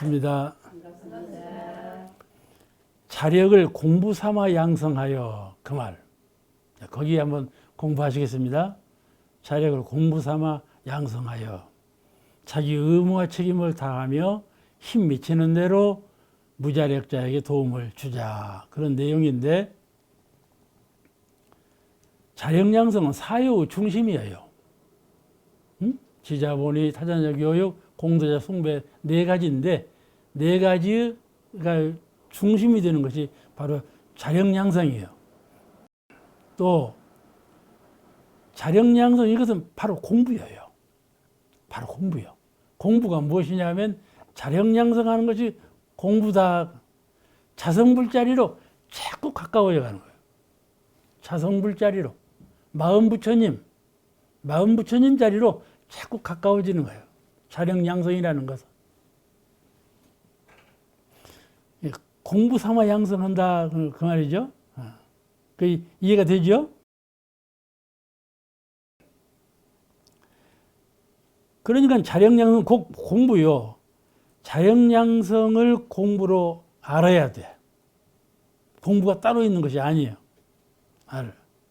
반갑습니다. 자력을 공부 삼아 양성하여 그 말. 거기 한번 공부하시겠습니다. 자력을 공부 삼아 양성하여 자기 의무와 책임을 다하며 힘 미치는 대로 무자력자에게 도움을 주자. 그런 내용인데 자력 양성은 사유 중심이에요. 지자본의 타자적 교육, 공도자 숭배 네 가지인데 네 가지가 중심이 되는 것이 바로 자력 양성이에요. 또 자력 양성 이것은 바로 공부예요. 바로 공부요. 공부가 무엇이냐면 자력 양성하는 것이 공부다. 자성불자리로 자꾸 가까워져 가는 거예요. 자성불자리로 마음 부처님 자리로 자꾸 가까워지는 거예요. 자력 양성이라는 것은. 공부 삼아 양성한다 그 말이죠. 그 이해가 되죠? 그러니까 자력 양성 꼭 공부요. 자력 양성을 공부로 알아야 돼. 공부가 따로 있는 것이 아니에요.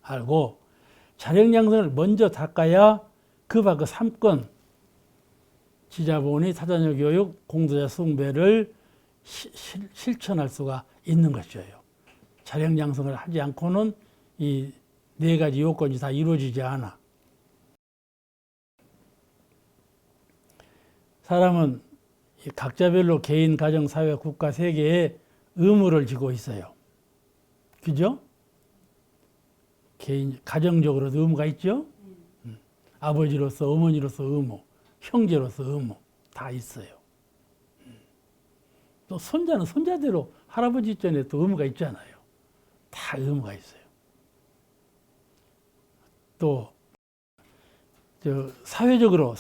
알고 자력 양성을 먼저 닦아야 그 밖의 3권 지자본의 타자적 교육, 공도자 숭배를 실천할 수가 있는 것이에요. 자력 양성을 하지 않고는 이 네 가지 요건이 다 이루어지지 않아. 사람은 각자별로 개인, 가정, 사회, 국가, 세계에 의무를 지고 있어요. 그죠? 개인, 가정적으로도 의무가 있죠? 아버지로서, 어머니로서 의무, 형제로서 의무 다 있어요. 또 손자는 손자대로 할아버지 입장에 또 의무가 있잖아요. 다 의무가 있어요. 또 사회적으로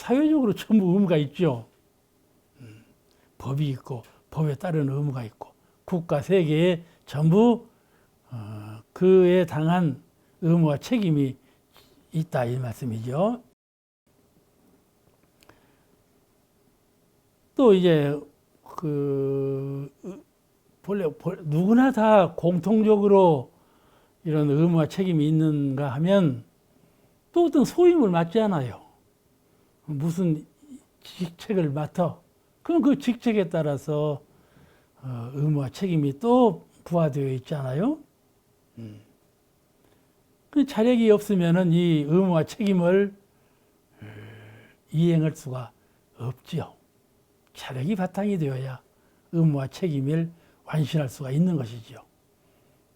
전부 의무가 있죠. 법이 있고 법에 따른 의무가 있고 국가 세계에 전부 그에 당한 의무와 책임이 있다 이 말씀이죠. 또 이제 본래 누구나 다 공통적으로 이런 의무와 책임이 있는가 하면 또 어떤 소임을 맡지 않아요. 무슨 직책을 맡아. 그럼 그 직책에 따라서 의무와 책임이 또 부과되어 있잖아요. 그 자력이 없으면은 이 의무와 책임을 이행할 수가 없지요. 자력이 바탕이 되어야 의무와 책임을 완수할 수가 있는 것이지요.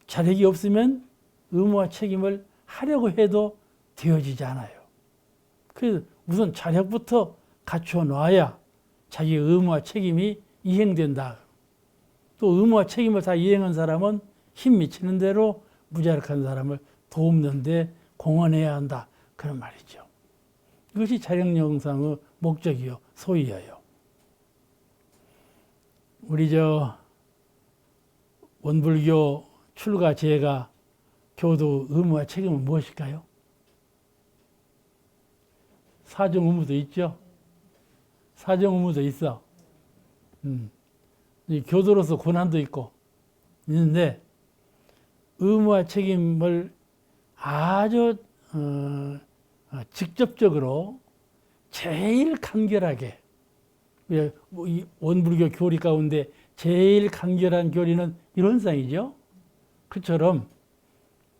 자력이 없으면 의무와 책임을 하려고 해도 되어지지 않아요. 그래서 우선 자력부터 갖추어 놔야 자기 의무와 책임이 이행된다. 또 의무와 책임을 다 이행한 사람은 힘 미치는 대로 무자력한 사람을 돕는 데 공헌해야 한다. 그런 말이죠. 이것이 자력 양성의 목적이요, 소위예요. 우리 원불교 출가 제가 교도 의무와 책임은 무엇일까요? 사정 의무도 있죠. 사정 의무도 있어. 교도로서 권한도 있고 있는데 의무와 책임을 아주 직접적으로 제일 간결하게 원불교 교리 가운데 제일 간결한 교리는 일원상이죠. 그처럼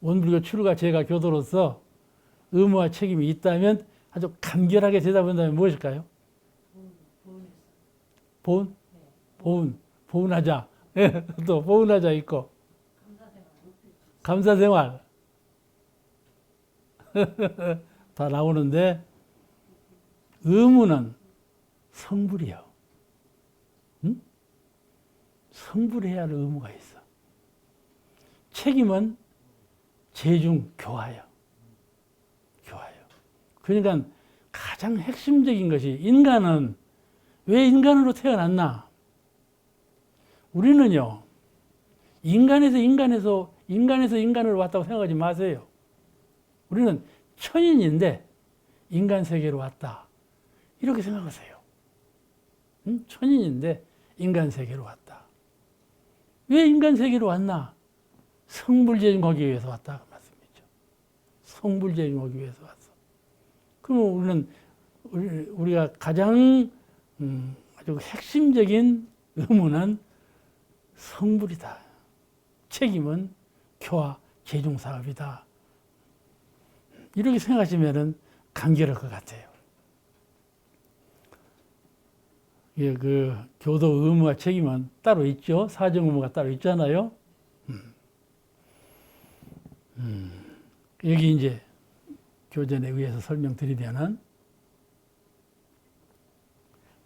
원불교 출가 제가 교도로서 의무와 책임이 있다면 아주 간결하게 대답한다면 무엇일까요? 보훈하자. 또 보훈하자 있고 감사생활 다 나오는데 의무는 성불이요. 성불해야 할 의무가 있어. 책임은 재중 교화요. 그러니까 가장 핵심적인 것이 인간은 왜 인간으로 태어났나? 우리는요, 인간에서 인간을 왔다고 생각하지 마세요. 우리는 천인인데 인간 세계로 왔다. 이렇게 생각하세요. 천인인데 인간 세계로 왔다. 왜 인간 세계로 왔나? 성불재림하기 위해서 왔다 그 말씀이죠. 성불재림하기 위해서 왔어. 그럼 우리가 가장 아주 핵심적인 의무는 성불이다. 책임은 교화 재종사업이다. 이렇게 생각하시면은 간결할 것 같아요. 예, 그 교도 의무와 책임은 따로 있죠. 사정 의무가 따로 있잖아요. 여기 이제 교전에 의해서 설명드리면은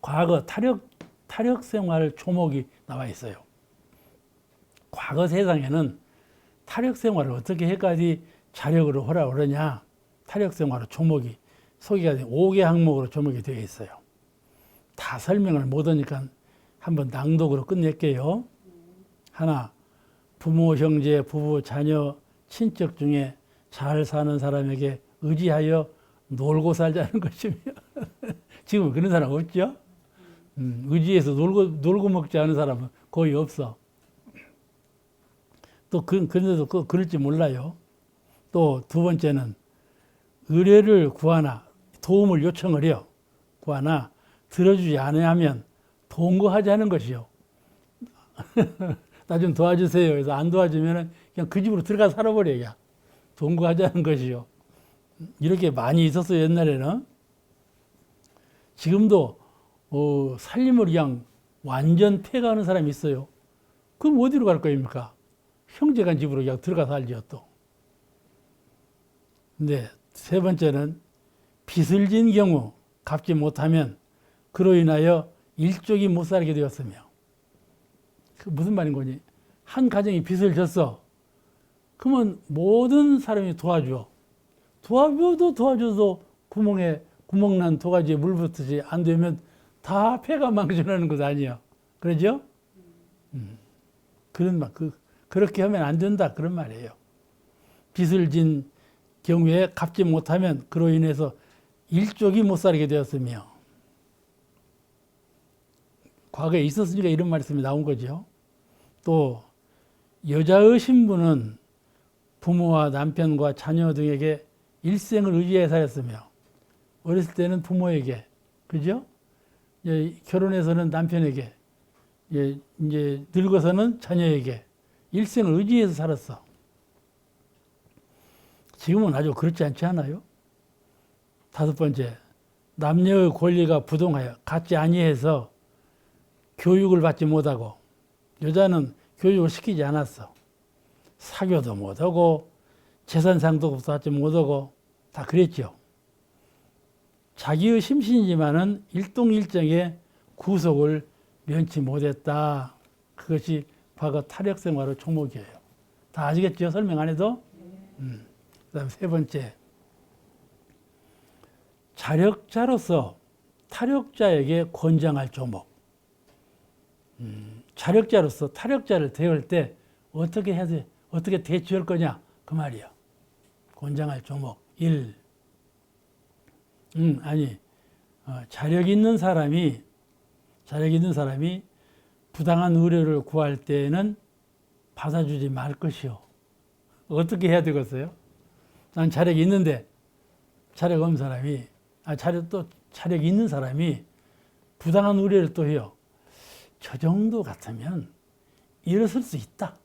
과거 탈역 생활 초목이 나와 있어요. 과거 세상에는 탈역 생활을 어떻게 해까지 자력으로 하라 그러냐? 탈역 생활 초목이 소개가 된 5개 항목으로 조목이 되어 있어요. 다 설명을 못 하니까 한번 낭독으로 끝낼게요. 하나, 부모, 형제, 부부, 자녀, 친척 중에 잘 사는 사람에게 의지하여 놀고 살자는 것이며 지금 그런 사람 없죠? 의지해서 놀고 먹지 않은 사람은 거의 없어. 또 그런데도 그럴지 몰라요. 또 두 번째는 의뢰를 구하나 도움을 요청을 해요. 구하나 들어주지 않으면 동거하지 않은 것이요. 나 좀 도와주세요. 그래서 안 도와주면 그냥 그 집으로 들어가 살아버려야. 동거하지 않은 것이요. 이렇게 많이 있었어요, 옛날에는. 지금도 살림을 그냥 완전 폐가하는 사람이 있어요. 그럼 어디로 갈 거입니까? 형제간 집으로 그냥 들어가 살죠, 또. 근데 세 번째는 빚을 진 경우 갚지 못하면 그로 인하여 일족이 못 살게 되었으며, 그 무슨 말인 거니? 한 가정이 빚을 졌어. 그러면 모든 사람이 도와줘. 도와줘도 구멍난 도가지에 물 붙듯이 안 되면 다 폐가 망신하는 것 아니야. 그러죠? 그런 말, 그렇게 하면 안 된다. 그런 말이에요. 빚을 진 경우에 갚지 못하면 그로 인해서 일족이 못 살게 되었으며, 과거에 있었으니까 이런 말씀이 나온 거죠. 또 여자의 신부는 부모와 남편과 자녀 등에게 일생을 의지해 살았으며, 어렸을 때는 부모에게, 그죠? 결혼해서는 남편에게, 이제 늙어서는 자녀에게 일생을 의지해서 살았어. 지금은 아주 그렇지 않지 않아요? 다섯 번째, 남녀의 권리가 부동하여 같지 아니해서 교육을 받지 못하고, 여자는 교육을 시키지 않았어. 사교도 못하고 재산상도 받지 못하고 다 그랬죠. 자기의 심신이지만은 일동일정의 구속을 면치 못했다. 그것이 과거 탈역 생활의 총목이에요. 다 아시겠죠? 설명 안 해도? 그다음 세 번째, 자력자로서 탈역자에게 권장할 조목. 자력자로서 탈역자를 대할 때 어떻게 해야 돼? 어떻게 대처할 거냐? 그 말이야. 권장할 조목. 1. 자력 있는 사람이 부당한 의뢰를 구할 때에는 받아주지 말 것이요. 어떻게 해야 되겠어요? 난 자력이 있는데, 자력 없는 사람이, 자력 있는 사람이 부당한 의뢰를 또 해요. 저 정도 같으면 일어설 수 있다.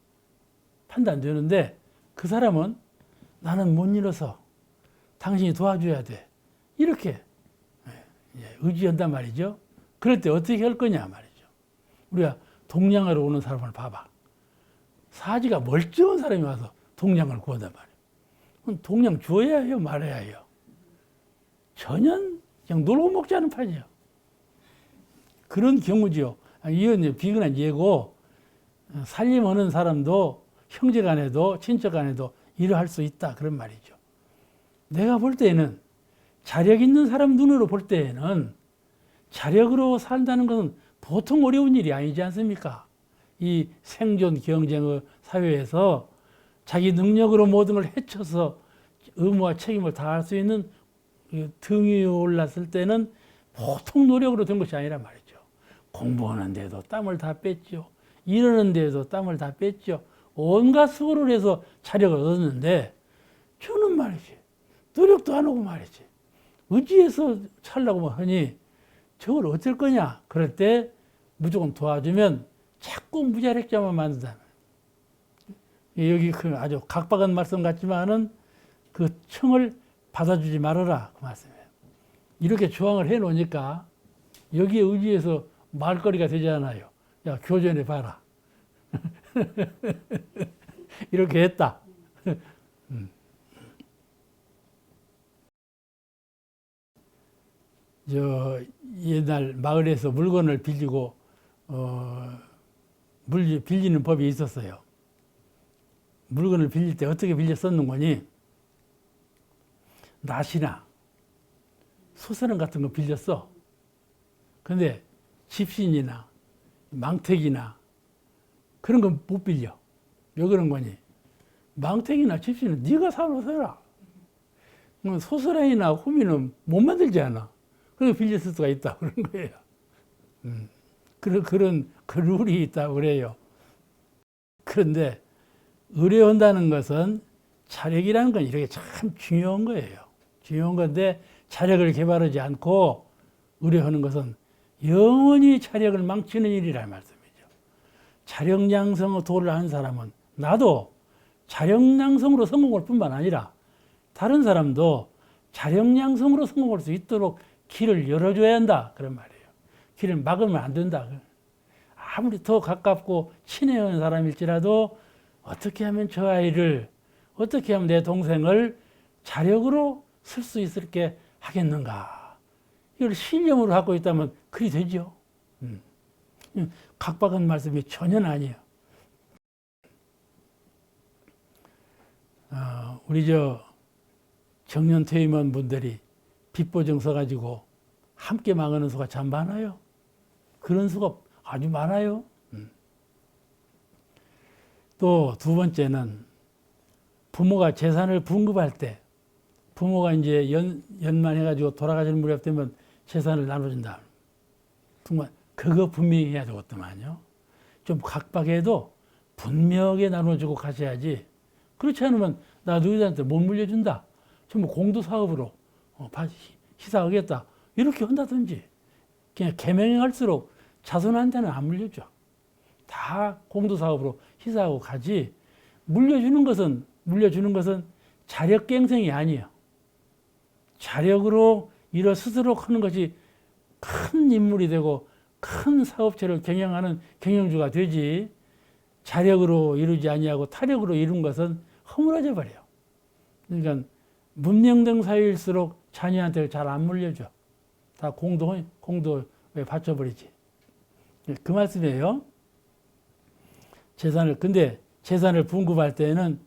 판단되는데, 그 사람은 나는 못 일어서 당신이 도와줘야 돼. 이렇게 의지한단 말이죠. 그럴 때 어떻게 할 거냐 말이죠. 우리가 동량하러 오는 사람을 봐봐. 사지가 멀쩡한 사람이 와서 동량을 구한단 말이에요. 그럼 동량 줘야 해요, 말아야 해요? 전혀 그냥 놀고 먹지 않은 판이에요. 그런 경우지요. 이건 비근한 예고, 살림하는 사람도 형제간에도 친척간에도 일을 수 있다. 그런 말이죠. 내가 볼 때에는 자력 있는 사람 눈으로 볼 때에는 자력으로 산다는 것은 보통 어려운 일이 아니지 않습니까? 이 생존 경쟁의 사회에서 자기 능력으로 모든 걸 헤쳐서 의무와 책임을 다할 수 있는 등이 올랐을 때는 보통 노력으로 된 것이 아니란 말이죠. 공부하는데도 땀을 다 뺐죠. 일하는데도 땀을 다 뺐죠. 온갖 수고를 해서 자력을 얻었는데 저는 말이지 노력도 안 하고 말이지 의지해서 살라고 하니 저걸 어쩔 거냐. 그럴 때 무조건 도와주면 자꾸 무자력자만 만든다. 여기 그 아주 각박한 말씀 같지만은 그 청을 받아주지 말아라 그 말씀이에요. 이렇게 조항을 해 놓으니까 여기에 의지해서 말거리가 되잖아요. 야, 교전해 봐라. 이렇게 했다. 저 옛날 마을에서 물건을 빌리고 빌리는 법이 있었어요. 물건을 빌릴 때 어떻게 빌렸었는 거니? 낫이나 소스랑 같은 거 빌렸어. 근데 집신이나 망택이나 그런 건 못 빌려. 왜 그런 거니? 망택이나 집신은 네가 사라. 소스랑이나 호미는 못 만들지 않아. 그래서 빌렸을 수가 있다 그런 거예요. 그런 그 룰이 있다고 그래요. 그런데 의뢰한다는 것은 자력이라는 건 이렇게 참 중요한 거예요. 중요한 건데 자력을 개발하지 않고 의뢰하는 것은 영원히 자력을 망치는 일이라는 말씀이죠. 자력 양성의 도를 한 사람은 나도 자력 양성으로 성공할 뿐만 아니라 다른 사람도 자력 양성으로 성공할 수 있도록 길을 열어줘야 한다 그런 말이에요. 길을 막으면 안 된다. 아무리 더 가깝고 친해한 사람일지라도 어떻게 하면 저 아이를, 어떻게 하면 내 동생을 자력으로 쓸 수 있게 하겠는가. 이걸 신념으로 갖고 있다면 그리 되죠. 각박한 말씀이 전혀 아니에요. 우리 저 정년 퇴임한 분들이 빚보증 써가지고 함께 망하는 수가 참 많아요. 그런 수가 아주 많아요. 또 두 번째는 부모가 재산을 분급할 때 부모가 이제 연만해가지고 돌아가시는 무렵 되면 재산을 나눠준다. 정말 그거 분명히 해야 되겠더만요. 좀 각박해도 분명하게 나눠주고 가셔야지. 그렇지 않으면 나 너희들한테 못 물려준다. 전부 공도사업으로 희사하겠다. 이렇게 한다든지 그냥 개명할수록 자손한테는 안 물려줘. 다 공도사업으로 희사하고 가지. 물려주는 것은 자력갱생이 아니에요. 자력으로 일어서도록 하는 것이 큰 인물이 되고 큰 사업체를 경영하는 경영주가 되지, 자력으로 이루지 아니하고 타력으로 이룬 것은 허물어져 버려요. 그러니까 문명등 사회일수록 자녀한테 잘 안 물려줘. 다 공도에 바쳐버리지. 그 말씀이에요. 근데 재산을 분급할 때는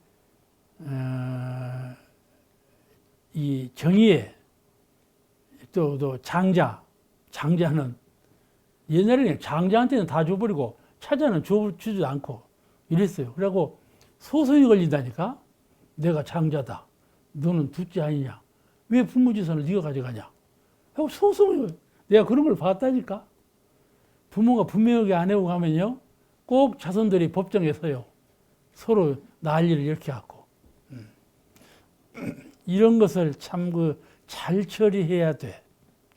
이 정의에 또 장자는 옛날에는 장자한테는 다 줘버리고 차자는 주지도 않고 이랬어요. 그래갖고 소송이 걸린다니까. 내가 장자다. 너는 둘째 아니냐. 왜 부모재산을 네가 가져가냐. 하고 소송이, 내가 그런 걸 봤다니까. 부모가 분명하게 안 해고 가면요, 꼭 자손들이 법정에 서요. 서로 난리를 이렇게 하고. 이런 것을 참 잘 처리해야 돼.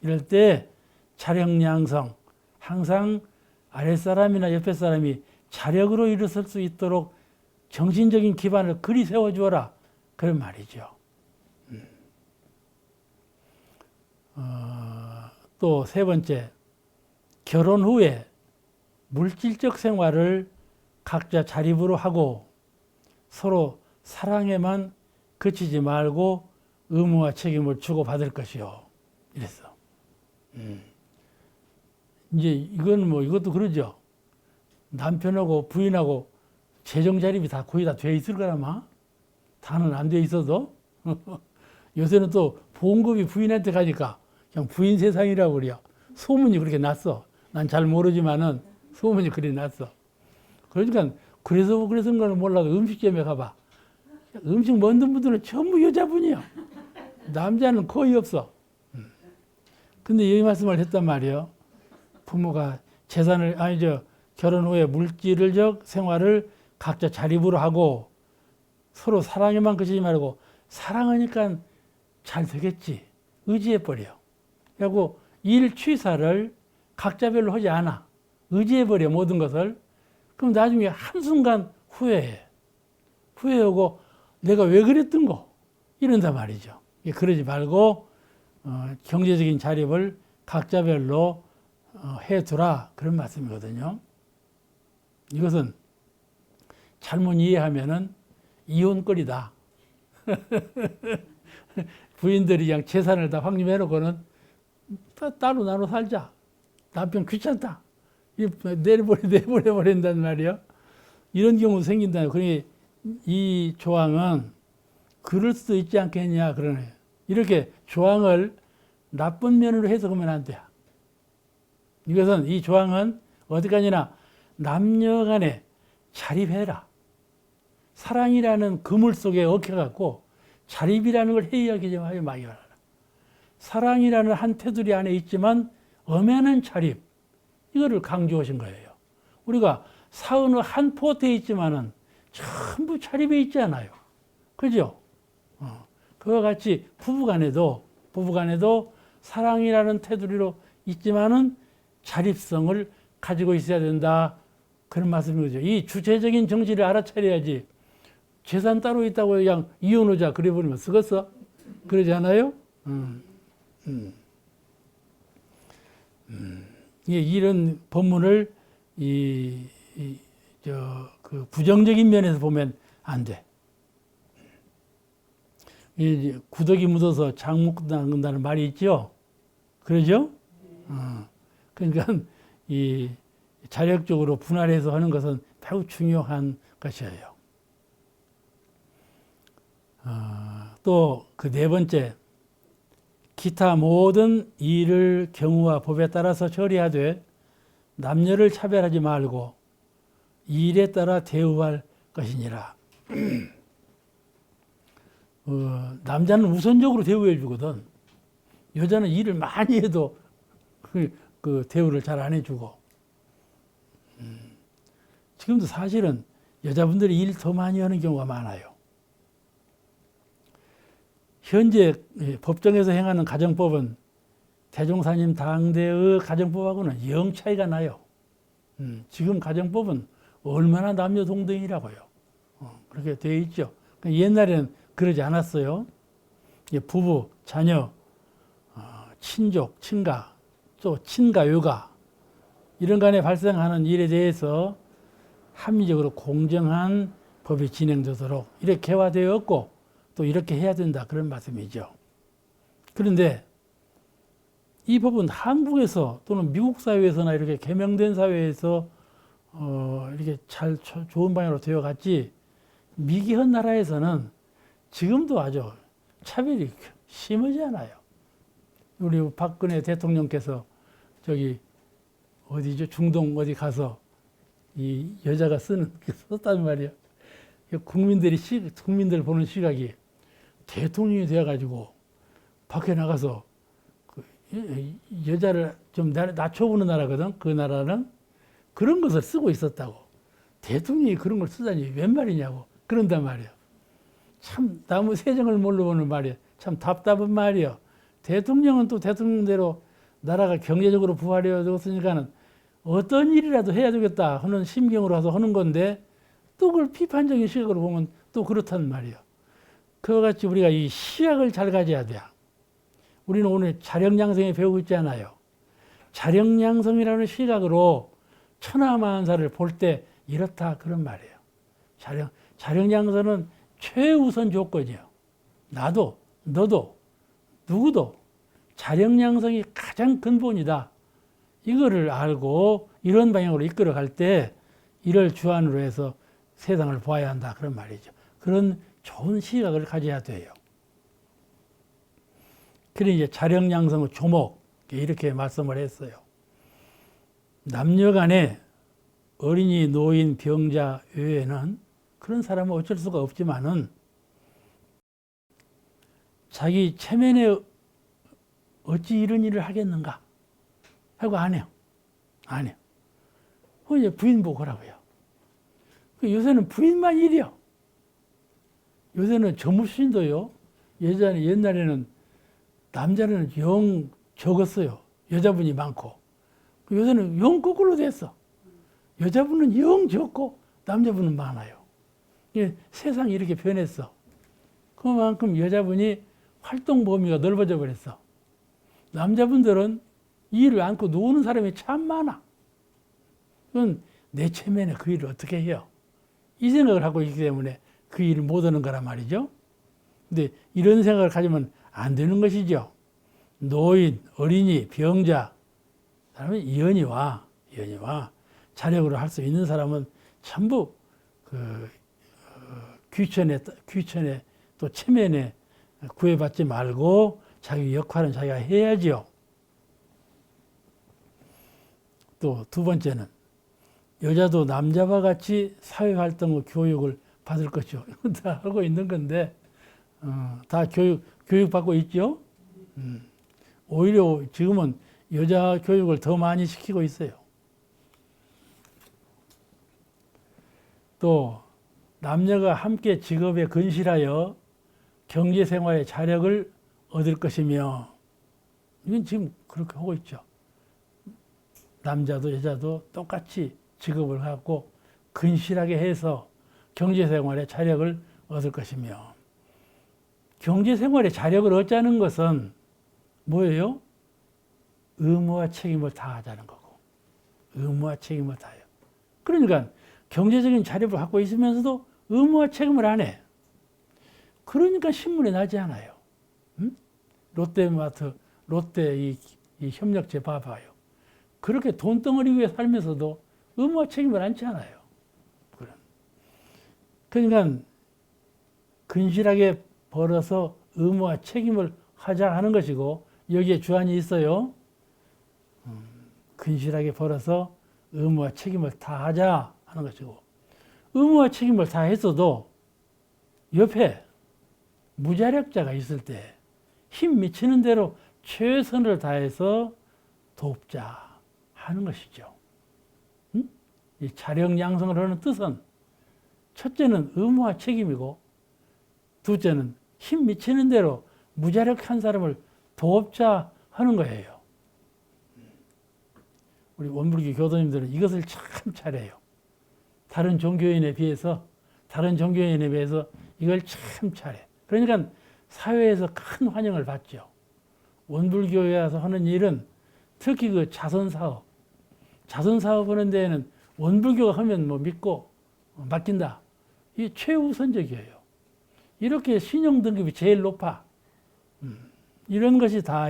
이럴 때 자력양성, 항상 아랫사람이나 옆에 사람이 자력으로 일어설 수 있도록 정신적인 기반을 그리 세워주어라. 그런 말이죠. 또 세 번째, 결혼 후에 물질적 생활을 각자 자립으로 하고 서로 사랑에만 그치지 말고 의무와 책임을 주고받을 것이요. 이랬어. 이제 이것도 그러죠. 남편하고 부인하고 재정 자립이 다 거의 다 돼 있을 거라마. 다는 안 돼 있어도. 요새는 또 보험금이 부인한테 가니까 그냥 부인 세상이라고 그래요. 소문이 그렇게 났어. 난 잘 모르지만은 소문이 그리 났어. 그러니까 그래서 그런 거는 몰라도 음식점에 가봐. 음식 만든 분들은 전부 여자분이야. 남자는 거의 없어. 근데 이 말씀을 했단 말이에요. 부모가 결혼 후에 물질적 생활을 각자 자립으로 하고 서로 사랑에만 그치지 말고 사랑하니까 잘 되겠지. 의지해버려. 그리고 일 취사를 각자별로 하지 않아. 의지해버려, 모든 것을. 그럼 나중에 한순간 후회해. 후회하고 내가 왜 그랬던 거? 이런단 말이죠. 그러지 말고 경제적인 자립을 각자별로 해두라. 그런 말씀이거든요. 이것은 잘못 이해하면은 이혼거리다. 부인들이 그냥 재산을 다 확립해놓고는 따로 나눠 살자. 남편 귀찮다. 내버려버린단 말이에요. 이런 경우도 생긴다. 그러니 이 조항은 그럴 수도 있지 않겠냐 그러네. 이렇게 조항을 나쁜 면으로 해석하면 안 돼. 이것은 이 조항은 어디까지나 남녀 간에 자립해라. 사랑이라는 그물 속에 얽혀갖고 자립이라는 걸 해이하게 좀 하지 말아라. 사랑이라는 한 테두리 안에 있지만 엄연한 자립, 이거를 강조하신 거예요. 우리가 사은의 한 포트에 있지만은 전부 자립에 있지 않아요. 그죠? 그와 같이 부부간에도 사랑이라는 테두리로 있지만은 자립성을 가지고 있어야 된다. 그런 말씀인 거죠. 이 주체적인 정신을 알아차려야지. 재산 따로 있다고 그냥 이혼하자 그래 버리면 쓰겠어? 그러지 않아요? 이런 본문을 그 부정적인 면에서 보면 안 돼. 구더기 묻어서 장묵 담근다는 말이 있죠. 그러죠? 그러니까 이 자력적으로 분할해서 하는 것은 매우 중요한 것이에요. 또 그 네 번째, 기타 모든 일을 경우와 법에 따라서 처리하되 남녀를 차별하지 말고 일에 따라 대우할 것이니라. 남자는 우선적으로 대우해 주거든. 여자는 일을 많이 해도 그 대우를 잘 안 해주고. 지금도 사실은 여자분들이 일 더 많이 하는 경우가 많아요. 현재 법정에서 행하는 가정법은 대종사님 당대의 가정법하고는 영 차이가 나요. 지금 가정법은 얼마나 남녀 동등이라고요. 그렇게 되어 있죠. 옛날에는 그러지 않았어요. 부부, 자녀, 친족, 친가, 또 친가, 요가 이런 간에 발생하는 일에 대해서 합리적으로 공정한 법이 진행되도록 이렇게 개화되었고 또 이렇게 해야 된다 그런 말씀이죠. 그런데 이 법은 한국에서 또는 미국 사회에서나 이렇게 개명된 사회에서 이렇게 잘 좋은 방향으로 되어갔지 미개한 나라에서는 지금도 아주 차별이 심하지 않아요. 우리 박근혜 대통령께서 저기 어디죠? 중동 어디 가서 이 여자가 썼단 말이에요. 국민들 보는 시각이 대통령이 되어가지고 밖에 나가서 여자를 좀 낮춰보는 나라거든. 그 나라는 그런 것을 쓰고 있었다고. 대통령이 그런 걸 쓰다니 웬 말이냐고 그런단 말이에요. 참 나무 세정을 뭘로 보는 말이에요. 참 답답한 말이에요. 대통령은 또 대통령대로 나라가 경제적으로 부활해 줬으니까는 어떤 일이라도 해야 되겠다 하는 심경으로 와서 하는 건데 또 그걸 비판적인 시각으로 보면 또 그렇단 말이에요. 그와 같이 우리가 이 시각을 잘 가져야 돼요. 우리는 오늘 자력양성에 배우고 있잖아요. 자력양성이라는 시각으로 천하만사를 볼 때 이렇다 그런 말이에요. 자력양성은 최우선 조건이에요. 나도 너도 누구도 자력양성이 가장 근본이다. 이거를 알고 이런 방향으로 이끌어갈 때 이를 주안으로 해서 세상을 보아야 한다 그런 말이죠. 그런 좋은 시각을 가져야 돼요. 그래 이제 자력양성의 조목 이렇게 말씀을 했어요. 남녀 간에 어린이, 노인, 병자 외에는 그런 사람은 어쩔 수가 없지만은 자기 체면에 어찌 이런 일을 하겠는가 하고 안 해요. 안 해요. 그 이제 부인 보고 하라고요. 요새는 부인만 일이요. 요새는 정무수신도요. 옛날에는 남자는 영 적었어요. 여자분이 많고. 요새는 영 거꾸로 됐어. 여자분은 영 적고 남자분은 많아요. 세상이 이렇게 변했어. 그만큼 여자분이 활동 범위가 넓어져 버렸어. 남자분들은 일을 안고 노는 사람이 참 많아. 그건 내 체면에 그 일을 어떻게 해요? 이 생각을 하고 있기 때문에 그 일을 못 하는 거란 말이죠. 근데 이런 생각을 가지면 안 되는 것이죠. 노인, 어린이, 병자, 사람은 연이와 자력으로 할 수 있는 사람은 전부 귀천에 또 체면에 구애받지 말고 자기 역할은 자기가 해야지요. 또 두 번째는 여자도 남자와 같이 사회활동 교육을 받을 것이요. 이건 다 하고 있는 건데 다 교육받고 있죠. 오히려 지금은 여자 교육을 더 많이 시키고 있어요. 또 남녀가 함께 직업에 근실하여 경제생활의 자력을 얻을 것이며, 이건 지금 그렇게 하고 있죠. 남자도 여자도 똑같이 직업을 갖고 근실하게 해서 경제생활의 자력을 얻을 것이며, 경제생활의 자력을 얻자는 것은 뭐예요? 의무와 책임을 다하자는 거고, 의무와 책임을 다해요. 그러니까 경제적인 자립을 갖고 있으면서도 의무와 책임을 안 해. 그러니까 신문에 나지 않아요. 롯데마트, 롯데 이 협력체 봐봐요. 그렇게 돈덩어리 위에 살면서도 의무와 책임을 안지 않아요. 그러니까 근실하게 벌어서 의무와 책임을 하자 하는 것이고, 여기에 주안이 있어요. 근실하게 벌어서 의무와 책임을 다하자 하는 것이고, 의무와 책임을 다했어도 옆에 무자력자가 있을 때 힘 미치는 대로 최선을 다해서 돕자 하는 것이죠. 이 자력 양성을 하는 뜻은 첫째는 의무와 책임이고, 둘째는 힘 미치는 대로 무자력한 사람을 돕자 하는 거예요. 우리 원불교 교도님들은 이것을 참 잘해요. 다른 종교인에 비해서 이걸 참 잘해. 그러니까 사회에서 큰 환영을 받죠. 원불교에 와서 하는 일은 특히 그 자선사업 하는 데에는 원불교가 하면 뭐 믿고 맡긴다. 이게 최우선적이에요. 이렇게 신용 등급이 제일 높아. 이런 것이 다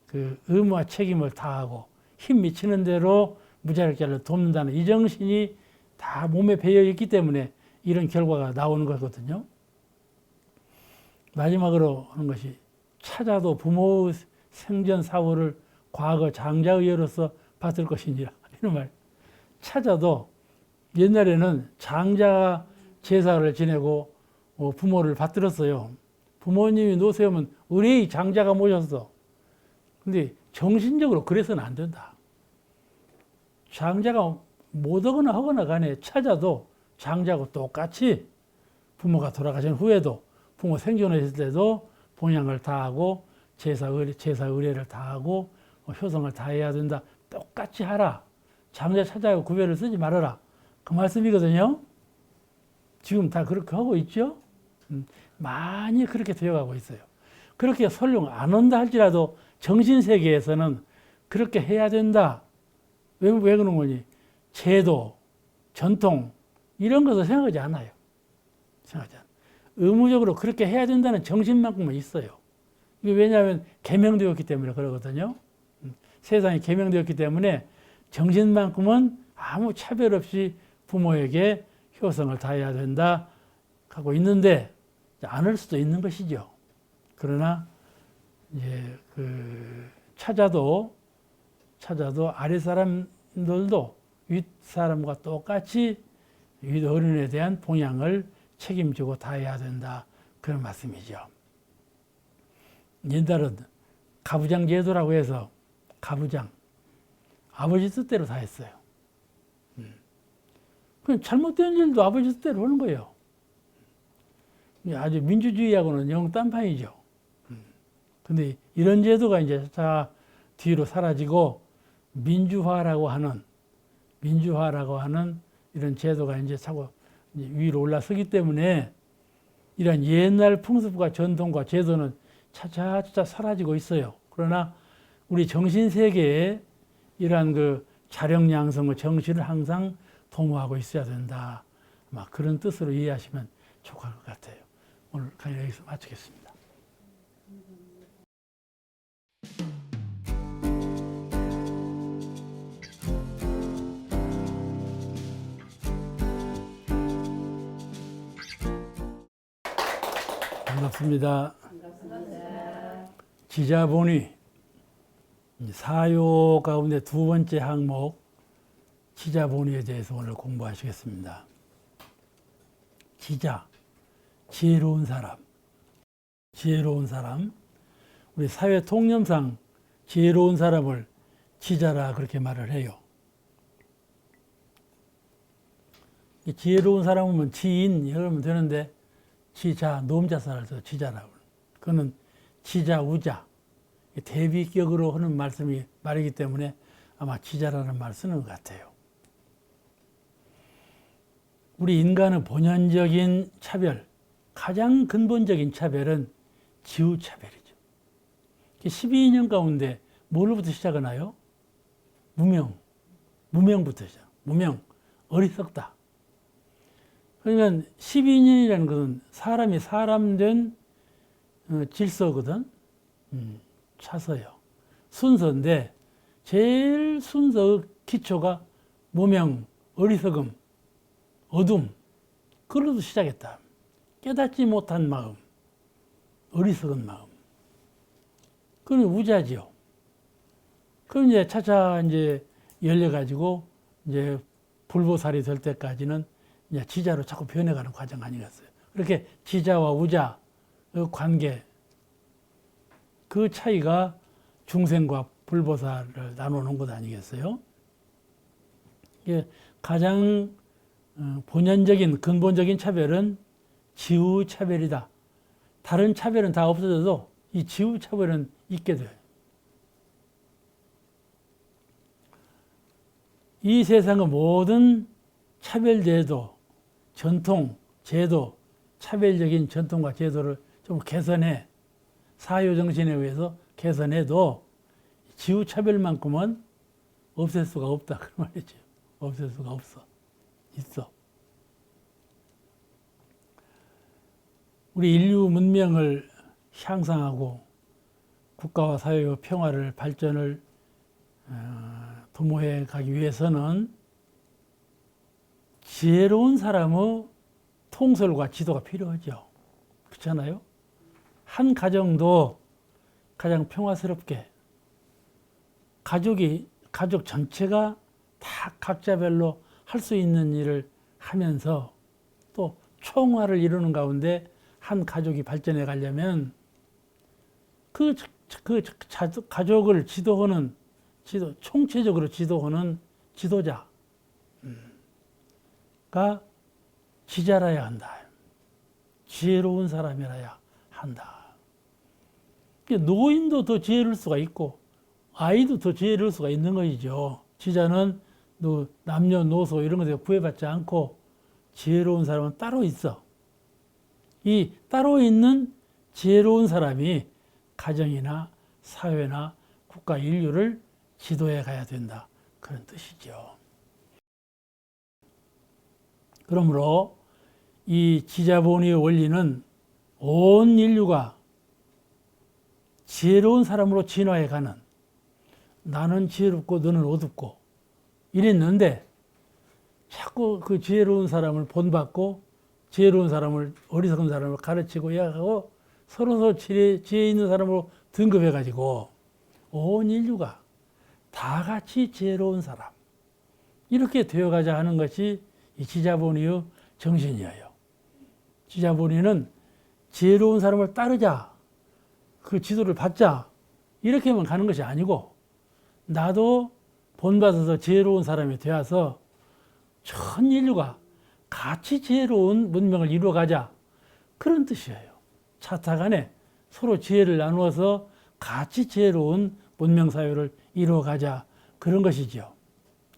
그 의무와 책임을 다하고 힘 미치는 대로 무자력자를 돕는다는 이 정신이 다 몸에 배어 있기 때문에 이런 결과가 나오는 거거든요. 마지막으로 하는 것이, 찾아도 부모 생전 사고를 과거 장자의회로서 받을 것이니라. 이런 말. 찾아도 옛날에는 장자 제사를 지내고 부모를 받들었어요. 부모님이 노세우면 의뢰의 장자가 모셨어. 근데 정신적으로 그래서는 안 된다. 장자가 못 오거나 하거나 간에 찾아도 장자하고 똑같이 부모가 돌아가신 후에도, 부모 생존에 있을 때도 봉양을 다하고 제사 의례를 다하고 효성을 다해야 된다. 똑같이 하라. 장자 찾아가고 구별을 쓰지 말아라. 그 말씀이거든요. 지금 다 그렇게 하고 있죠. 많이 그렇게 되어가고 있어요. 그렇게 설령 안 온다 할지라도 정신세계에서는 그렇게 해야 된다. 왜 그런 거니? 제도, 전통 이런 것을 생각하지 않아요. 의무적으로 그렇게 해야 된다는 정신만큼은 있어요. 이게 왜냐하면 계명되었기 때문에 그러거든요. 세상이 계명되었기 때문에 정신만큼은 아무 차별 없이 부모에게 효성을 다해야 된다 하고 있는데, 안 할 수도 있는 것이죠. 그러나 이제 찾아도 아랫사람들도 윗사람과 똑같이 윗어른에 대한 봉양을 책임지고 다해야 된다. 그런 말씀이죠. 옛날은 가부장 제도라고 해서 가부장, 아버지 뜻대로 다 했어요. 그 잘못된 일도 아버지 뜻대로 하는 거예요. 아주 민주주의하고는 영 딴판이죠. 근데 이런 제도가 이제 자 뒤로 사라지고 민주화라고 하는 이런 제도가 이제 자꾸 위로 올라서기 때문에 이런 옛날 풍습과 전통과 제도는 차차차차 사라지고 있어요. 그러나 우리 정신 세계에 이러한 그 자력 양성의 정신을 항상 도모하고 있어야 된다. 아마 그런 뜻으로 이해하시면 좋을 것 같아요. 오늘 강의 여기서 마치겠습니다. 반갑습니다. 지자본의 사요 가운데 두 번째 항목 지자본의에 대해서 오늘 공부하시겠습니다. 지자, 지혜로운 사람. 우리 사회 통념상 지혜로운 사람을 지자라 그렇게 말을 해요. 지혜로운 사람은 지인 이러면 되는데 지자, 노음자사를 써 지자라고. 그거는 지자, 우자. 대비격으로 하는 말이기 때문에 아마 지자라는 말 쓰는 것 같아요. 우리 인간의 본연적인 차별, 가장 근본적인 차별은 지우차별이죠. 12인연 가운데 뭘로부터 시작하나요? 무명부터 시작. 무명, 어리석다. 그러면 12인연이라는 것은 사람이 사람된 질서거든. 차서요. 순서인데 제일 순서의 기초가 무명, 어리석음, 어둠. 그걸로도 시작했다. 깨닫지 못한 마음, 어리석은 마음. 그건 우자지요. 그럼 이제 차차 이제 열려가지고 이제 불보살이 될 때까지는 이제 지자로 자꾸 변해가는 과정 아니겠어요. 그렇게 지자와 우자의 관계, 그 차이가 중생과 불보살을 나누는 것 아니겠어요? 이게 가장 본연적인 근본적인 차별은 지우차별이다. 다른 차별은 다 없어져도 이 지우차별은 있게 돼요. 이 세상의 모든 차별제도, 전통, 제도, 차별적인 전통과 제도를 좀 개선해 사유정신에 의해서 개선해도 지우차별만큼은 없앨 수가 없다. 그 말이죠. 없앨 수가 없어. 있어. 우리 인류 문명을 향상하고 국가와 사회의 평화를 발전을 도모해 가기 위해서는 지혜로운 사람의 통솔과 지도가 필요하죠. 그렇잖아요? 한 가정도 가장 평화스럽게 가족 전체가 다 각자별로 할 수 있는 일을 하면서 또 총화를 이루는 가운데 한 가족이 발전해 가려면 그 가족을 총체적으로 지도하는 지도자가 지자라야 한다. 지혜로운 사람이라야 한다. 노인도 더 지혜로울 수가 있고 아이도 더 지혜로울 수가 있는 것이죠. 지자는 남녀노소 이런 것에 구애받지 않고 지혜로운 사람은 따로 있어. 이 따로 있는 지혜로운 사람이 가정이나 사회나 국가 인류를 지도해 가야 된다. 그런 뜻이죠. 그러므로 이 지자본의 원리는 온 인류가 지혜로운 사람으로 진화해 가는, 나는 지혜롭고 너는 어둡고 이랬는데 자꾸 그 지혜로운 사람을 본받고 지혜로운 사람을, 어리석은 사람을 가르치고 이야기하고 서로 지혜 있는 사람으로 등급해 가지고 온 인류가 다 같이 지혜로운 사람 이렇게 되어가자 하는 것이 이 지자본의의 정신이에요. 지자본의는 지혜로운 사람을 따르자, 그 지도를 받자 이렇게만 가는 것이 아니고 나도 본받아서 지혜로운 사람이 되어서 전 인류가 같이 지혜로운 문명을 이루어가자. 그런 뜻이에요. 차타간에 서로 지혜를 나누어서 같이 지혜로운 문명사회를 이루어가자. 그런 것이죠.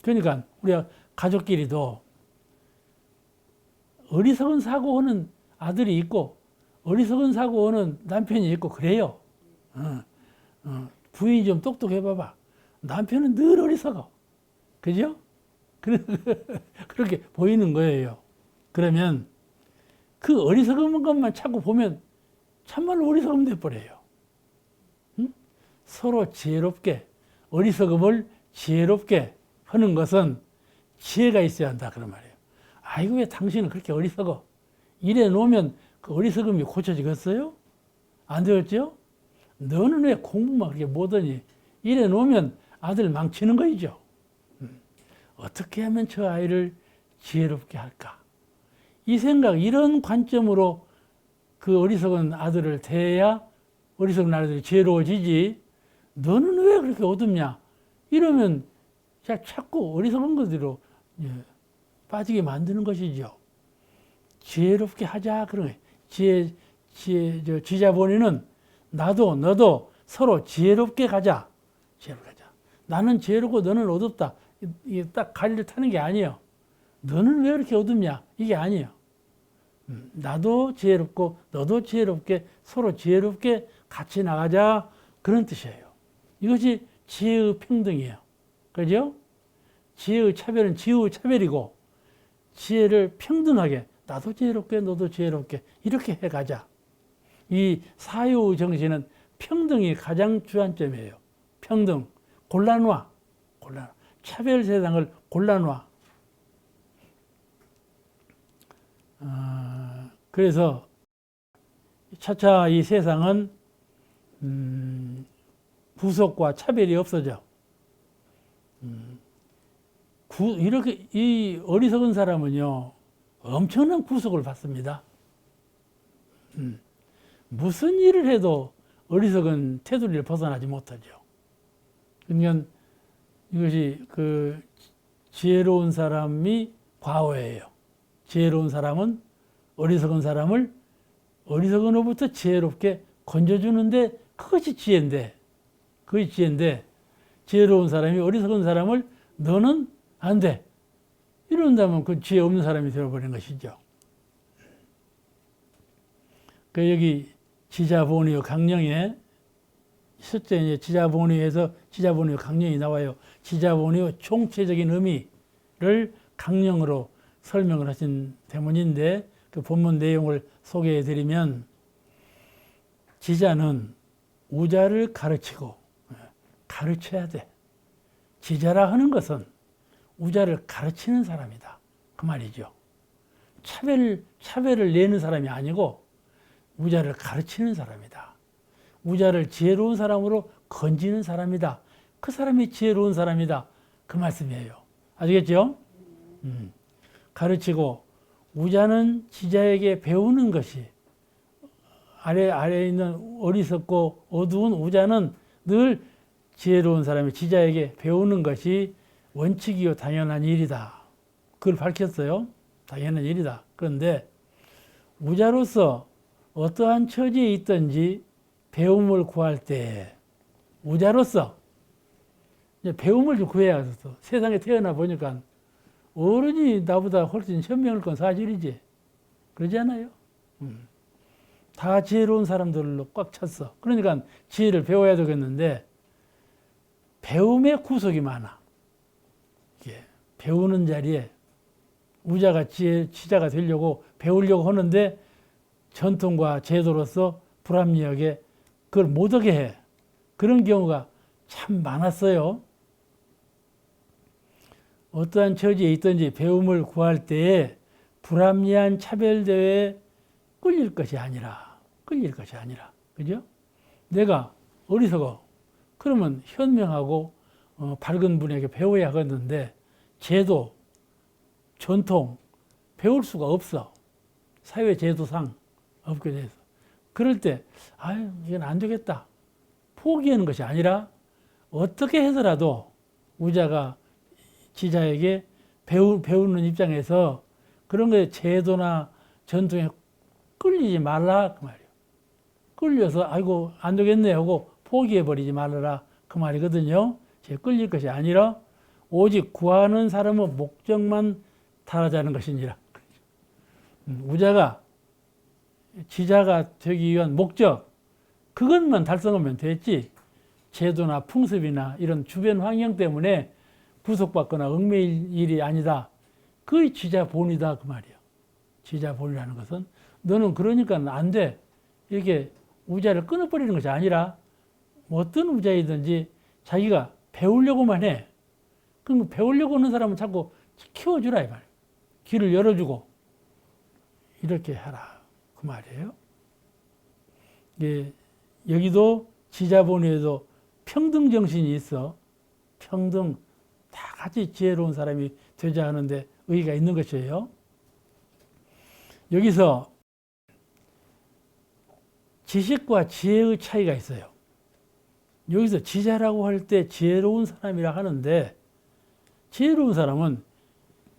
그러니까 우리가 가족끼리도 어리석은 사고하는 아들이 있고 어리석은 사고하는 남편이 있고 그래요. 부인이 좀 똑똑해 봐봐. 남편은 늘 어리석어. 그죠? 그렇게 보이는 거예요. 그러면 그 어리석은 것만 자꾸 보면 참말로 어리석음 돼버려요. 응? 서로 지혜롭게 어리석음을 지혜롭게 하는 것은 지혜가 있어야 한다 그런 말이에요. 아이고 왜 당신은 그렇게 어리석어? 이래 놓으면 그 어리석음이 고쳐지겠어요? 안 되었죠? 너는 왜 공부만 그렇게 못하니? 이래 놓으면 아들 망치는 거이죠. 어떻게 하면 저 아이를 지혜롭게 할까? 이 생각, 이런 관점으로 그 어리석은 아들을 대해야 어리석은 아들이 지혜로워지지. 너는 왜 그렇게 어둡냐? 이러면 자꾸 어리석은 것으로 빠지게 만드는 것이죠. 지혜롭게 하자 그런 거예요. 지자본의는 나도 너도 서로 지혜롭게 가자. 지혜롭게 가자. 나는 지혜롭고 너는 어둡다. 이게 딱 갈리를 타는 게 아니에요. 너는 왜 이렇게 어둡냐? 이게 아니에요. 나도 지혜롭고 너도 지혜롭게 서로 지혜롭게 같이 나가자. 그런 뜻이에요. 이것이 지혜의 평등이에요. 그죠? 지혜의 차별은 지혜의 차별이고 지혜를 평등하게 나도 지혜롭게 너도 지혜롭게 이렇게 해가자. 이 사유 정신은 평등이 가장 주안점이에요. 평등, 골라놔. 차별 세상을 골라놔. 그래서 차차 이 세상은 구속과 차별이 없어져. 이렇게 이 어리석은 사람은요 엄청난 구속을 받습니다. 무슨 일을 해도 어리석은 테두리를 벗어나지 못하죠. 그러니까 이것이 그 지혜로운 사람이 과거예요. 지혜로운 사람은 어리석은 사람을 어리석은으로부터 지혜롭게 건져주는데 그것이 지혜인데 지혜로운 사람이 어리석은 사람을 너는 안 돼. 이런다면 그 지혜 없는 사람이 되어버린 것이죠. 그 여기 지자본의 강령에 실제 이제 지자본의에서 지자본의 강령이 나와요. 지자본의 총체적인 의미를 강령으로 설명을 하신 대문인데 그 본문 내용을 소개해 드리면 지자는 우자를 가르치고 가르쳐야 돼. 지자라 하는 것은 우자를 가르치는 사람이다. 그 말이죠. 차별을 내는 사람이 아니고 우자를 가르치는 사람이다. 우자를 지혜로운 사람으로 건지는 사람이다. 그 사람이 지혜로운 사람이다. 그 말씀이에요. 아시겠죠? 가르치고 우자는 지자에게 배우는 것이 아래에 있는 어리석고 어두운 우자는 늘 지혜로운 사람이 지자에게 배우는 것이 원칙이요 당연한 일이다. 그걸 밝혔어요. 당연한 일이다. 그런데 우자로서 어떠한 처지에 있든지 배움을 구할 때 우자로서 배움을 좀 구해야 돼. 세상에 태어나 보니까 어른이 나보다 훨씬 현명할 건 사실이지. 그러지 않아요? 다 지혜로운 사람들로 꽉 찼어. 그러니까 지혜를 배워야 되겠는데 배움의 구석이 많아. 이게 배우는 자리에 우자가 지자가 되려고 배우려고 하는데 전통과 제도로서 불합리하게 그걸 못하게 해. 그런 경우가 참 많았어요. 어떠한 처지에 있든지 배움을 구할 때에 불합리한 차별대회에 끌릴 것이 아니라. 그죠? 내가 어리석어. 그러면 현명하고 밝은 분에게 배워야 하겠는데 제도, 전통 배울 수가 없어. 사회 제도상 없게 돼서. 그럴 때 아유 이건 안 되겠다. 포기하는 것이 아니라 어떻게 해서라도 우자가 지자에게 배우는 입장에서 그런 거에 제도나 전통에 끌리지 말라 그 말이에요. 끌려서 아이고 안 되겠네 하고 포기해버리지 말아라 그 말이거든요. 제 끌릴 것이 아니라 오직 구하는 사람의 목적만 달하자는 것이니라. 우자가 지자가 되기 위한 목적 그것만 달성하면 됐지, 제도나 풍습이나 이런 주변 환경 때문에 구속받거나 얽매일 일이 아니다. 그게 지자 본이다 그 말이야. 지자 본이라는 것은 너는 그러니까 안 돼 이렇게 우자를 끊어버리는 것이 아니라 어떤 우자이든지 자기가 배우려고만 해. 그럼 배우려고 하는 사람은 자꾸 키워주라 이 말이야. 길을 열어주고 이렇게 해라 그 말이에요. 예, 여기도 지자본에도 평등 정신이 있어. 평등 다 같이 지혜로운 사람이 되자 하는데 의의가 있는 것이에요. 여기서 지식과 지혜의 차이가 있어요. 여기서 지자라고 할 때 지혜로운 사람이라 하는데, 지혜로운 사람은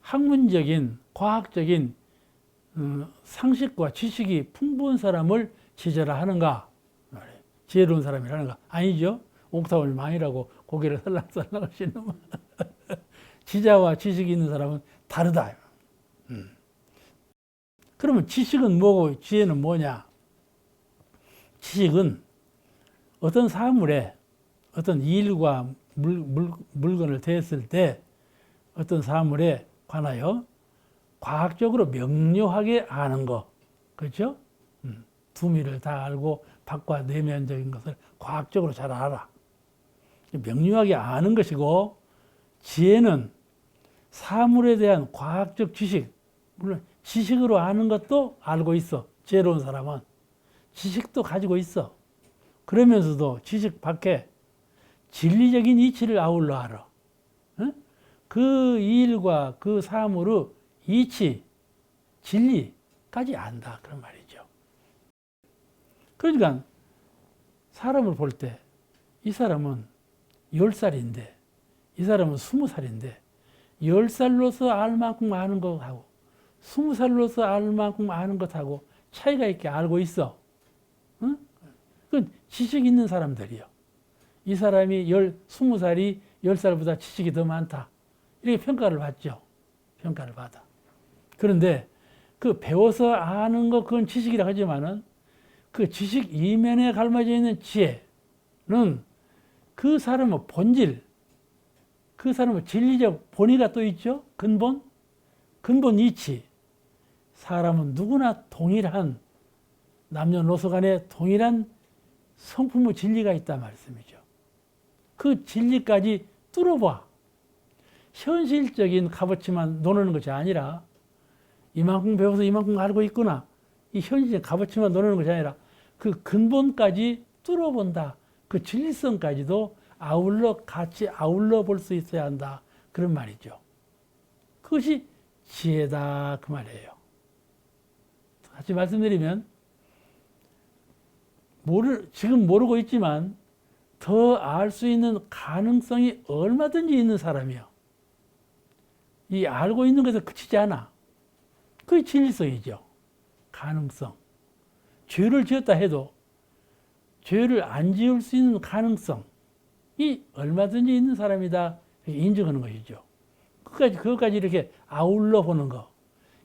학문적인 과학적인 상식과 지식이 풍부한 사람을 지자라 하는가? 지혜로운 사람이라는가? 아니죠. 옥타곤 망이라고 고개를 살랑살랑 하시는 지자와 지식이 있는 사람은 다르다. 그러면 지식은 뭐고 지혜는 뭐냐? 지식은 어떤 사물에 어떤 일과 물건을 대했을 때 어떤 사물에 관하여 과학적으로 명료하게 아는 거, 그렇죠? 두미를 다 알고 밖과 내면적인 것을 과학적으로 잘 알아. 명료하게 아는 것이고, 지혜는 사물에 대한 과학적 지식, 물론 지식으로 아는 것도 알고 있어. 지혜로운 사람은 지식도 가지고 있어. 그러면서도 지식 밖에 진리적인 이치를 아울러 알아. 그 일과 그 사물의 이치, 진리까지 안다 그런 말이죠. 그러니까 사람을 볼 때 이 사람은 10살인데 이 사람은 20살인데 10살로서 알 만큼 아는 것하고 20살로서 알 만큼 아는 것하고 차이가 있게 알고 있어. 응? 그건 지식 있는 사람들이요. 이 사람이 20살이 10살보다 지식이 더 많다. 이렇게 평가를 받죠. 평가를 받아. 그런데 그 배워서 아는 것 그건 지식이라 하지만은 그 지식 이면에 갈라져 있는 지혜는 그 사람의 본질, 그 사람의 진리적 본의가 또 있죠. 근본 이치. 사람은 누구나 동일한 남녀노소 간에 동일한 성품의 진리가 있다 말씀이죠. 그 진리까지 뚫어봐. 현실적인 값어치만 논하는 것이 아니라 이만큼 배워서 이만큼 알고 있구나. 이 현실적인 값어치만 논하는 것이 아니라 그 근본까지 뚫어본다. 그 진리성까지도 같이 아울러 볼 수 있어야 한다. 그런 말이죠. 그것이 지혜다 그 말이에요. 다시 말씀드리면 지금 모르고 있지만 더 알 수 있는 가능성이 얼마든지 있는 사람이요. 이 알고 있는 것에 그치지 않아. 그게 진리성이죠. 가능성. 죄를 지었다 해도 죄를 안 지을 수 있는 가능성이 얼마든지 있는 사람이다. 인정하는 것이죠. 그것까지 이렇게 아울러 보는 거.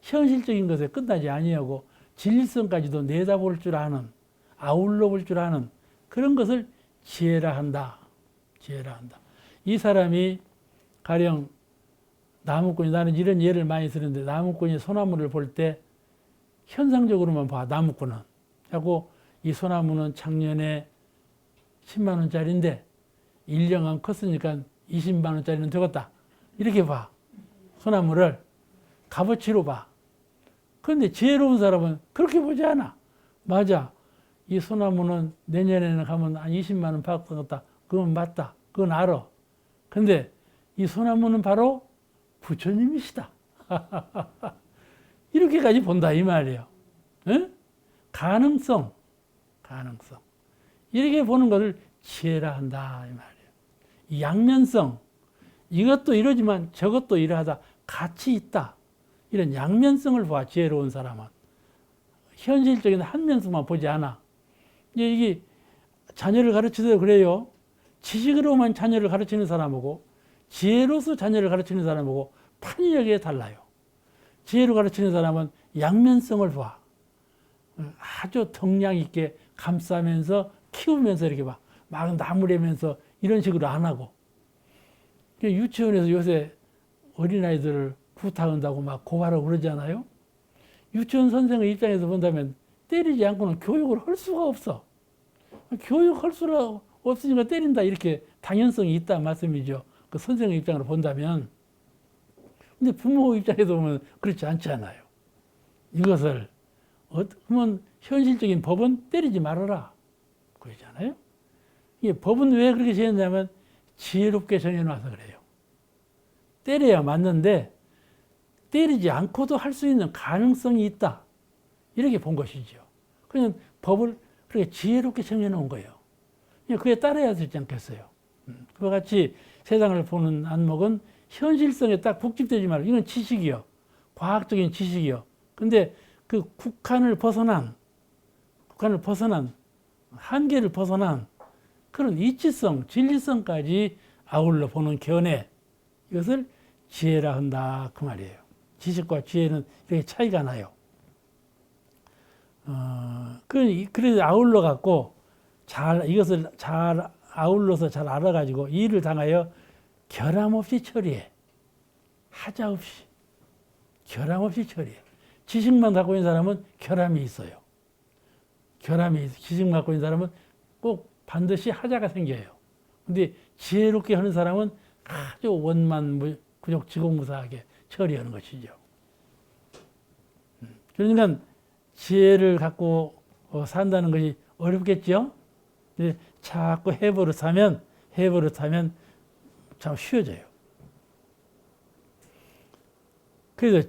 현실적인 것에 끝나지 아니하고 진리성까지도 내다볼 줄 아는, 아울러 볼 줄 아는 그런 것을 지혜라 한다. 지혜라 한다. 이 사람이 가령 나무꾼이, 나는 이런 예를 많이 쓰는데, 나무꾼이 소나무를 볼 때 현상적으로만 봐. 나무꾼은 하고 이 소나무는 작년에 10만 원짜리인데 1년간 컸으니까 20만 원짜리는 되겠다. 이렇게 봐. 소나무를 값어치로 봐. 그런데 지혜로운 사람은 그렇게 보지 않아. 맞아. 이 소나무는 내년에는 가면 한 20만 원 받겠다. 그건 맞다. 그건 알아. 근데 이 소나무는 바로 부처님이시다. 이렇게까지 본다 이 말이에요. 에? 가능성. 이렇게 보는 것을 지혜라 한다 이 말이에요. 이 양면성. 이것도 이러지만 저것도 이러하다. 같이 있다. 이런 양면성을 봐, 지혜로운 사람은. 현실적인 한 면성만 보지 않아. 이게 자녀를 가르치도 그래요. 지식으로만 자녀를 가르치는 사람하고 지혜로서 자녀를 가르치는 사람하고 판이력이 달라요. 지혜로 가르치는 사람은 양면성을 봐. 아주 덕량 있게 감싸면서 키우면서 이렇게 막 나무래면서 이런 식으로 안 하고. 유치원에서 요새 어린아이들을 구타한다고 막 고발하고 그러잖아요. 유치원 선생의 입장에서 본다면 때리지 않고는 교육을 할 수가 없어. 교육할 수가 없으니까 때린다, 이렇게 당연성이 있다 말씀이죠. 그 선생의 입장으로 본다면. 근데 부모 입장에서 보면 그렇지 않잖아요. 이것을 그러면 현실적인 법은 때리지 말아라 그러잖아요. 이게 법은 왜 그렇게 정했냐면 지혜롭게 정해놔서 그래요. 때려야 맞는데 때리지 않고도 할 수 있는 가능성이 있다, 이렇게 본 것이죠. 그냥 법을 그렇게 지혜롭게 정해놓은 거예요. 그에 따라야 되지 않겠어요. 그와 같이 세상을 보는 안목은 현실성에 딱 북집되지 말고, 이건 지식이요, 과학적인 지식이요. 근데 그 국한을 벗어난 한계를 벗어난 그런 이치성, 진리성까지 아울러 보는 견해, 이것을 지혜라 한다, 그 말이에요. 지식과 지혜는 이렇게 차이가 나요. 그래서 아울러 갖고 이것을 잘 아울러서 잘 알아가지고 일을 당하여 결함 없이 처리해. 하자 없이. 결함 없이 처리해. 지식만 갖고 있는 사람은 결함이 있어요. 지식만 갖고 있는 사람은 꼭 반드시 하자가 생겨요. 근데 지혜롭게 하는 사람은 아주 원만 지공무사하게 처리하는 것이죠. 그러니까 지혜를 갖고 산다는 것이 어렵겠죠? 근데 자꾸 해버릇하면 참 쉬워져요. 그래서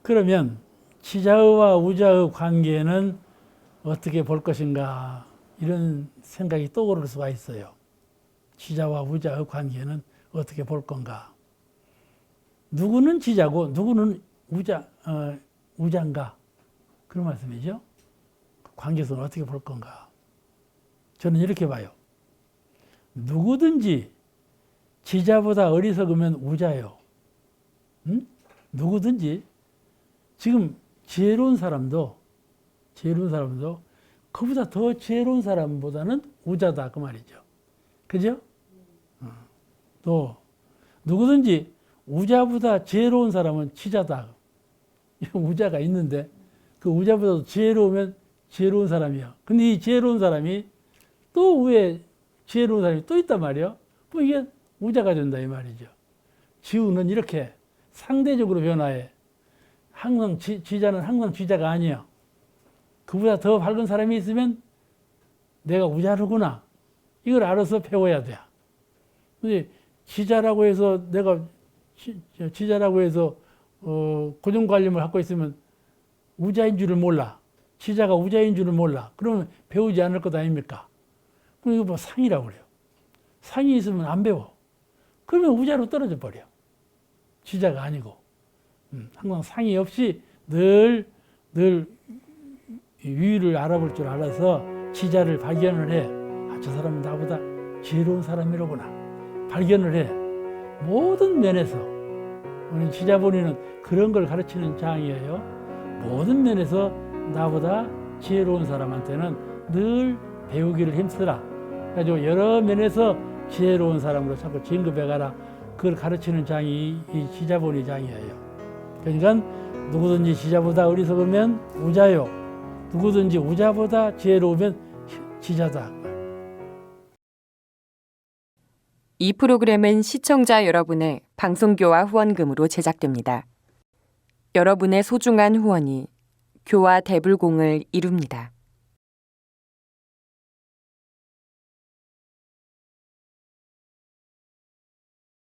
그러면 지자의와 우자의 관계는 어떻게 볼 것인가, 이런 생각이 떠오를 수가 있어요. 지자와 우자의 관계는 어떻게 볼 건가. 누구는 지자고 누구는 우자인가, 그런 말씀이죠. 관계성을 어떻게 볼 건가. 저는 이렇게 봐요. 누구든지 지자보다 어리석으면 우자요. 누구든지. 지금 지혜로운 사람도 그보다 더 지혜로운 사람보다는 우자다, 그 말이죠. 그죠? 또 누구든지 우자보다 지혜로운 사람은 지자다. 우자가 있는데 그 우자보다 지혜로우면 지혜로운 사람이야. 근데 이 지혜로운 사람이 또 위에 지혜로운 사람이 또 있단 말이에요. 뭐 이게 우자가 된다, 이 말이죠. 지우는 이렇게 상대적으로 변화해. 항상 지자는 항상 지자가 아니야. 그보다 더 밝은 사람이 있으면 내가 우자르구나, 이걸 알아서 배워야 돼. 근데 지자라고 해서 고정관념을 갖고 있으면 우자인 줄을 몰라. 지자가 우자인 줄을 몰라. 그러면 배우지 않을 것 아닙니까? 그럼 이거 뭐 상이라고 그래요. 상이 있으면 안 배워. 그러면 우자로 떨어져 버려. 지자가 아니고. 항상 상이 없이 늘 위를 알아볼 줄 알아서 지자를 발견을 해. 아, 저 사람은 나보다 지혜로운 사람이로구나. 발견을 해. 모든 면에서. 우리 지자본인은 그런 걸 가르치는 장이에요. 모든 면에서 나보다 지혜로운 사람한테는 늘 배우기를 힘쓰라. 그래가지고 여러 면에서 지혜로운 사람으로 자꾸 진급해가라. 그걸 가르치는 장이 이 지자본이 장이에요. 그러니까 누구든지 지자보다 어리석으면 우자요. 누구든지 우자보다 지혜로우면 지자다. 이 프로그램은 시청자 여러분의 방송교화 후원금으로 제작됩니다. 여러분의 소중한 후원이 교화 대불공을 이룹니다.